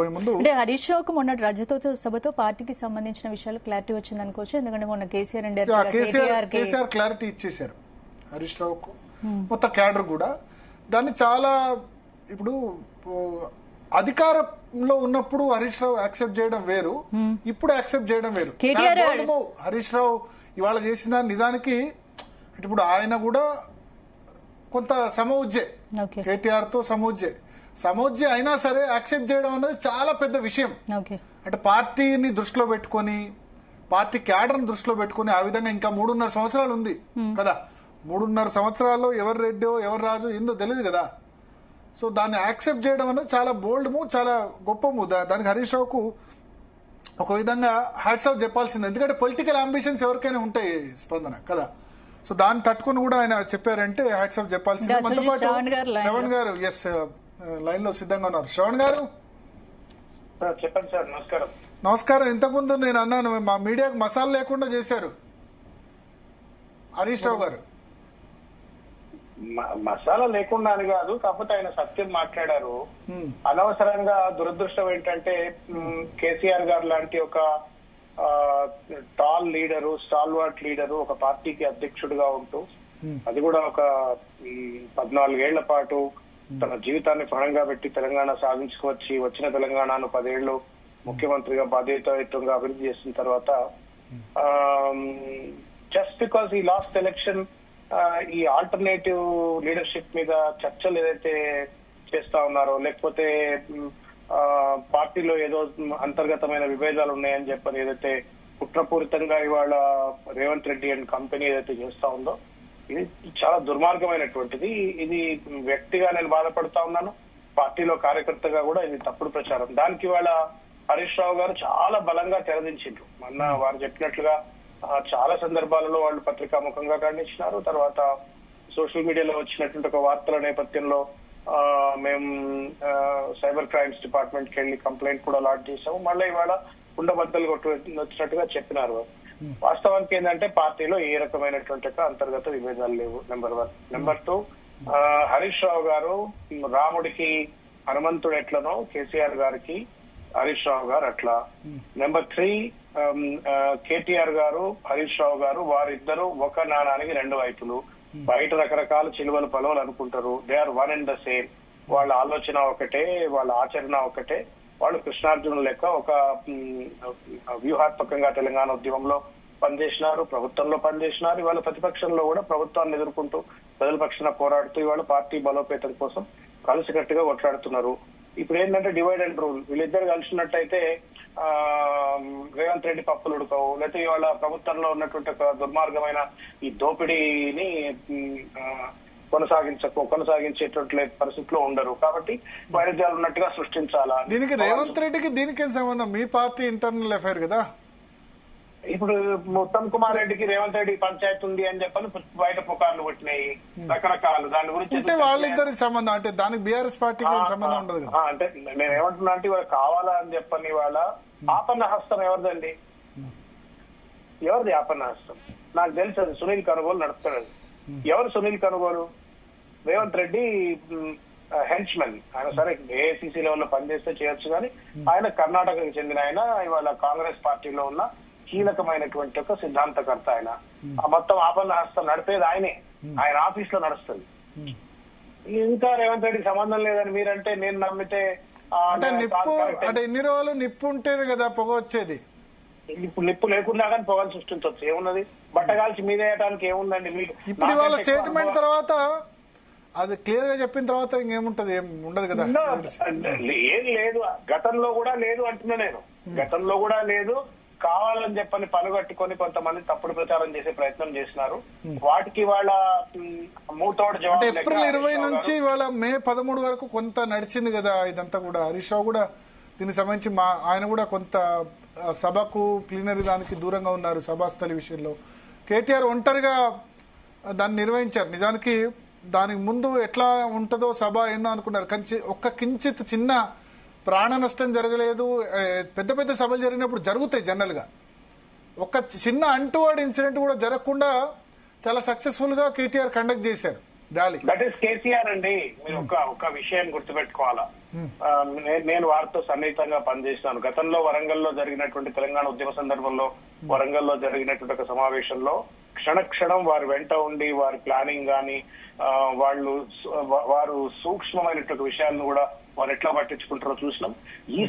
అంటే హరీష్ రావుకు మొన్న రజతోత్సవ సభతో పార్టీకి సంబంధించిన విషయాలు క్లారిటీ వచ్చింది అనుకోవచ్చు. ఎందుకంటే మొన్న కేసీఆర్ క్లారిటీ ఇచ్చేశారు హరీష్ రావుకు, మొత్తం క్యాడర్ కూడా. దాన్ని చాలా ఇప్పుడు అధికారంలో ఉన్నప్పుడు హరీష్ రావు యాక్సెప్ట్ చేయడం వేరు, ఇప్పుడు యాక్సెప్ట్ చేయడం వేరు. హరీష్ రావు ఇవాళ చేసిన నిజానికి ఇప్పుడు ఆయన కూడా కొంత సమౌజ్జే, కేటీఆర్ తో సమౌజ్జే అయినా సరే యాక్సెప్ట్ చేయడం అనేది చాలా పెద్ద విషయం. అంటే పార్టీని దృష్టిలో పెట్టుకొని, పార్టీ క్యాడర్ని దృష్టిలో పెట్టుకుని ఆ విధంగా ఇంకా 3.5 సంవత్సరాలు ఉంది కదా. 3.5 సంవత్సరాల్లో ఎవరు రెడ్డో ఎవరు రాజు ఏందో తెలియదు కదా. సో దాన్ని యాక్సెప్ట్ చేయడం అనేది చాలా బోల్డ్ మూవ్, చాలా గొప్ప మూవ్. దానికి హరీష్ రావుకు ఒక విధంగా హ్యాట్స్ ఆఫ్ చెప్పాల్సింది. ఎందుకంటే పొలిటికల్ అంబిషన్స్ ఎవరికైనా ఉంటాయి స్పందన కదా. సో దాన్ని తట్టుకుని కూడా ఆయన చెప్పారంటే హ్యాట్స్ ఆఫ్ చెప్పాల్సింది. మనతో పాటు శ్రవణ్ గారు లైన్ లో సిద్ధంగా ఉన్నారు. శ్రవణ్ గారు చెప్పండి సార్. నమస్కారం. నమస్కారం. ఇంతకుముందు నేను అన్నాను మా మీడియాకు మసాలా లేకుండా చేశారు హరీష్ రావు గారు. మసాలా లేకుండా అని కాదు, కాకపోతే ఆయన సత్యం మాట్లాడారు. అనవసరంగా దురదృష్టం ఏంటంటే కేసీఆర్ గారు లాంటి ఒక టాల్ లీడరు, స్టాల్వర్ట్ లీడరు ఒక పార్టీకి అధ్యక్షుడిగా ఉంటూ, అది కూడా ఒక 14 ఏళ్ల పాటు తన జీవితాన్ని పణంగా పెట్టి తెలంగాణ సాధించుకొచ్చి వచ్చిన తెలంగాణను 10 ఏళ్లు ముఖ్యమంత్రిగా బాధ్యతాయుతంగా అభివృద్ధి చేసిన తర్వాత జస్ట్ బికాస్ ఈ లాస్ట్ ఎలక్షన్ ఈ ఆల్టర్నేటివ్ లీడర్షిప్ మీద చర్చలు ఏదైతే చేస్తా ఉన్నారో, లేకపోతే పార్టీలో ఏదో అంతర్గతమైన విభేదాలు ఉన్నాయని చెప్పని ఏదైతే కుట్రపూరితంగా ఇవాళ రేవంత్ రెడ్డి అండ్ కంపెనీ ఏదైతే చేస్తా ఉందో, ఇది చాలా దుర్మార్గమైనటువంటిది. ఇది వ్యక్తిగా నేను బాధపడతా ఉన్నాను, పార్టీలో కార్యకర్తగా కూడా ఇది తప్పుడు ప్రచారం. దానికి ఇవాళ హరీష్ రావు గారు చాలా బలంగా తెరదించారు. మొన్న వారు చెప్పినట్లుగా చాలా సందర్భాలలో వాళ్ళు పత్రికాముఖంగా ఖండించినారు. తర్వాత సోషల్ మీడియాలో వచ్చినటువంటి ఒక వార్తల నేపథ్యంలో మేము సైబర్ క్రైమ్స్ డిపార్ట్మెంట్ కి వెళ్ళి కంప్లైంట్ కూడా లాడ్జ్ చేశాము. మళ్ళీ ఇవాళ కుండబద్దలు వచ్చినట్టుగా చెప్పినారు. వాస్తవానికి ఏంటంటే పార్టీలో ఏ రకమైనటువంటి అంతర్గత విభేదాలు లేవు. నెంబర్ 1. నెంబర్ 2, హరీష్ రావు గారు రాముడికి హనుమంతుడు ఎట్లనో కేసీఆర్ గారికి హరీష్ రావు గారు అట్లా. నెంబర్ 3, కేటీఆర్ గారు హరీష్ రావు గారు వారిద్దరూ ఒక నాణానికి 2 వైపులు. బయట రకరకాల చిలువలు పలువలు అనుకుంటారు. They are one and the same. వాళ్ళ ఆలోచన ఒకటే, వాళ్ళ ఆచరణ ఒకటే. వాళ్ళు కృష్ణార్జునులు లెక్క ఒక వ్యూహాత్మకంగా తెలంగాణ ఉద్యమంలో పనిచేసినారు, ప్రభుత్వంలో పనిచేసినారు. ఇవాళ ప్రతిపక్షంలో కూడా ప్రభుత్వాన్ని ఎదుర్కొంటూ ప్రజల పక్షాన పోరాడుతూ ఇవాళ పార్టీ బలోపేతం కోసం కలిసికట్టుగా కొట్లాడుతున్నారు. ఇప్పుడు ఏంటంటే డివైడ్ అండ్ రూల్. వీళ్ళిద్దరు కలిసినట్టయితే రేవంత్ రెడ్డి పప్పులు ఉడకవు, లేకపోతే ఇవాళ ప్రభుత్వంలో ఉన్నటువంటి ఒక దుర్మార్గమైన ఈ దోపిడీని కొనసాగించేటువంటి పరిస్థితిలో ఉండరు. కాబట్టి వైరుధ్యాలు ఉన్నట్టుగా సృష్టించాలా. దీనికి రేవంత్ రెడ్డికి దీనికి సంబంధం? మీ పార్టీ ఇంటర్నల్ అఫైర్ కదా. ఇప్పుడు ఉత్తమ్ కుమార్ రెడ్డికి రేవంత్ రెడ్డికి పంచాయతీ ఉంది అని చెప్పని బయట పుకార్లు పెట్టినాయి రకరకాలు. దాని గురించి వాళ్ళిద్దరి సంబంధం అంటే దానికి బీఆర్ఎస్ పార్టీకి సంబంధం ఉండదు కదా. అంటే నేను ఏమంటున్నా అంటే ఇవాళ కావాలా అని చెప్పని ఇవాళ ఆపన్న హస్తం ఎవరిదండి? ఎవరిది ఆపన్న హస్తం? నాకు తెలుసు అది సునీల్ కనుగోలు నడుపుతాడు. ఎవరు సునీల్ కనుగోలు? రేవంత్ రెడ్డి హెంచ్మెన్. ఆయన సరే ఏఐసిసి లెవెల్లో పనిచేస్తే చేయొచ్చు, కానీ ఆయన కర్ణాటకకు చెందిన ఆయన, ఇవాళ కాంగ్రెస్ పార్టీలో ఉన్న కీలకమైనటువంటి ఒక సిద్ధాంతకర్త ఆయన. ఆ మొత్తం ఆపన్న హస్తం నడిపేది ఆయనే, ఆయన ఆఫీస్ లో నడుస్తుంది. ఇంకా రేవంత్ రెడ్డికి సంబంధం లేదని మీరంటే నేను నమ్మితే అంటే ఇన్ని రోజులు నిప్పు ఉంటేనే కదా పొగ వచ్చేది. ఇప్పుడు నిప్పు లేకుండా కానీ పొగలు సృష్టించవచ్చు. ఏమున్నది? బట్టగాల్చి మీదేయడానికి ఏముందండి? మీకు ఇప్పుడు ఇవాళ స్టేట్మెంట్ తర్వాత అది క్లియర్ గా చెప్పిన తర్వాత ఇంకేముంటది? ఏం ఉండదు కదా. ఏం లేదు, గతంలో కూడా లేదు అంటున్నా నేను. గతంలో కూడా లేదు. కావాలని చెప్పని పనుగట్టుకొని కొంతమంది తప్పుడు ప్రచారం చేసే ప్రయత్నం చేసినారు. వాటికి వాళ్ళ మూతోడు జవాబు. ఏప్రిల్ 20 నుంచి వాళ్ళ మే 13 వరకు కొంత నడిచింది కదా ఇదంతా కూడా. హరీష్ రావు కూడా దీనికి సంబంధించి ఆయన కూడా కొంత సభకు ప్లీనరీ దానికి దూరంగా ఉన్నారు సభాస్థలి విషయంలో. కేటీఆర్ ఒంటరిగా దాన్ని నిర్వహించారు. నిజానికి దానికి ముందు ఎట్లా ఉంటుందో సభ ఏందో అనుకున్నారు, కానీ ఒక్క కించిత్ చిన్న ప్రాణ నష్టం జరగలేదు. పెద్ద పెద్ద సభలు జరిగినప్పుడు జరుగుతాయి జనరల్ గా. ఒక చిన్న అంటువర్డ్ ఇన్సిడెంట్ కూడా జరగకుండా చాలా సక్సెస్ఫుల్ గా కేటీఆర్ కండక్ట్ చేశారు ర్యాలీ. దట్ ఈస్ కేసీఆర్ అండి. మీరు ఒక విషయం గుర్తుపెట్టుకోవాలా. నేను వారితో సన్నిహితంగా పనిచేసినాను. గతంలో వరంగల్లో జరిగినటువంటి తెలంగాణ ఉద్యమ సందర్భంలో వరంగల్లో జరిగినటువంటి ఒక సమావేశంలో క్షణక్షణం వారి వెంట ఉండి వారి ప్లానింగ్ గాని వారు సూక్ష్మమైనటువంటి విషయాలను కూడా వారు ఎట్లా పట్టించుకుంటారో చూసినాం. ఈ